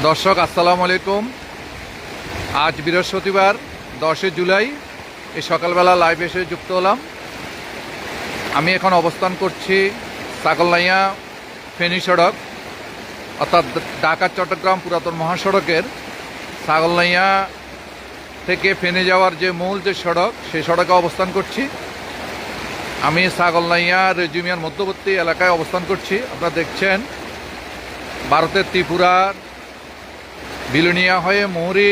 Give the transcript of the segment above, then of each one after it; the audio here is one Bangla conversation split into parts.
দর্শক আসসালামু আলাইকুম। আজ বৃহস্পতিবার 10 জুলাই এই সকালবেলা লাইভ এসে যুক্ত হলাম। আমি এখন অবস্থান করছি ছাগলনাইয়া ফেনী সড়ক অর্থাৎ ঢাকা চট্টগ্রাম পুরাতন মহাসড়কের ছাগলনাইয়া থেকে ফেনী যাওয়ার যে মূল যে সড়ক সেই সড়কে অবস্থান করছি। আমি ছাগলনাইয়া রেজিমিয়ার মধ্যবর্তী এলাকায় অবস্থান করছি। আপনারা দেখছেন ভারতের ত্রিপুরার বিলুনিয়া হয়ে মুহুরী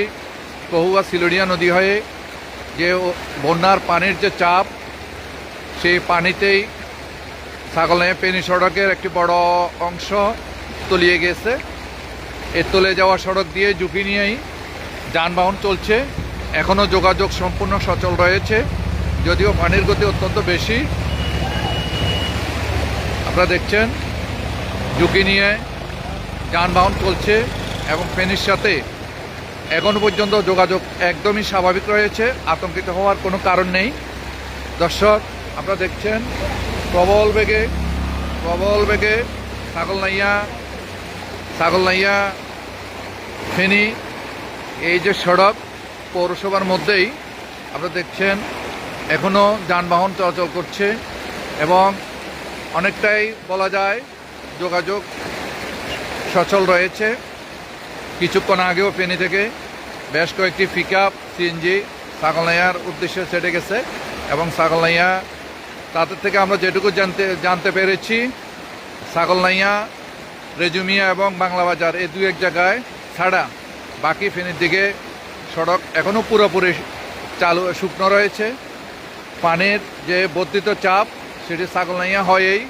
কহুয়া সিলুনিয়া নদী হয়ে যে বন্যার পানির যে চাপ, সেই পানিতেই ছাগলনাইয়া ফেনী সড়কের একটি বড় অংশ তলিয়ে গেছে। এই তলে যাওয়া সড়ক দিয়ে ঝুঁকি নিয়েই যানবাহন চলছে। এখনও যোগাযোগ সম্পূর্ণ সচল রয়েছে, যদিও পানির গতি অত্যন্ত বেশি। আপনারা দেখছেন ঝুঁকি নিয়ে যানবাহন চলছে এবং ফেনীর সাথে এখনো পর্যন্ত যোগাযোগ একদমই স্বাভাবিক রয়েছে। আতঙ্কিত হওয়ার কোনো কারণ নেই। দর্শক আপনারা দেখছেন প্রবল বেগে ছাগলনাইয়া ফেনী এই যে সড়ক পৌরসভার মধ্যেই আপনারা দেখছেন এখনও যানবাহন চলাচল করছে এবং অনেকটাই বলা যায় যোগাযোগ সচল রয়েছে। কিছুক্ষণ আগেও ফেনী থেকে বেশ কয়েকটি পিকআপ সিএনজি ছাগলনাইয়ার উদ্দেশ্যে ছেড়ে গেছে এবং ছাগলনাইয়া তাদের থেকে আমরা যেটুকু জানতে পেরেছি, ছাগলনাইয়া রেজুমিয়া এবং বাংলা বাজার এই দু এক জায়গায় ছাড়া বাকি ফেনীর দিকে সড়ক এখনও পুরোপুরি শুকনো রয়েছে। পানির যে বর্ধিত চাপ সেটি ছাগলনাইয়া হয়েই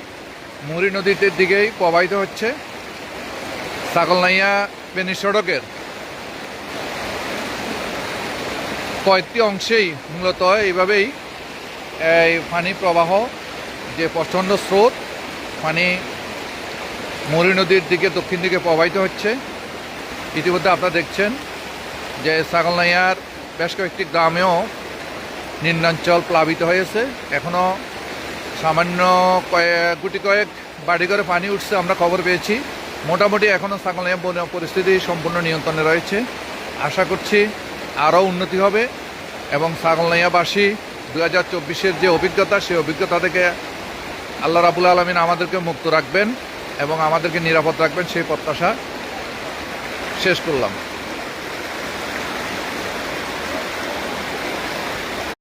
মুহুরী নদীর দিকেই প্রবাহিত হচ্ছে। ছাগলনাইয়া ফেনী সড়কের কয়েকটি অংশেই মূলত এইভাবেই এই পানি প্রবাহ, যে প্রচণ্ড স্রোত পানি মুহুরী নদীর দিকে দক্ষিণ দিকে প্রবাহিত হচ্ছে। ইতিমধ্যে আপনারা দেখছেন যে ছাগলনাইয়ার বেশ কয়েকটি গ্রামেও নিম্নাঞ্চল প্লাবিত হয়েছে। এখনও সামান্য গুটি কয়েক বাড়ি করে পানি উঠছে আমরা খবর পেয়েছি। মোটামুটি এখনও ছাগলনাইয়া বন্যা পরিস্থিতি সম্পূর্ণ নিয়ন্ত্রণে রয়েছে। আশা করছি আরও উন্নতি হবে এবং ছাগলনাইয়াবাসী 2024-এর যে অভিজ্ঞতা, সেই অভিজ্ঞতা থেকে আল্লাহ রাব্বুল আলামিন আমাদেরকে মুক্ত রাখবেন এবং আমাদেরকে নিরাপদ রাখবেন, সেই প্রত্যাশা শেষ করলাম।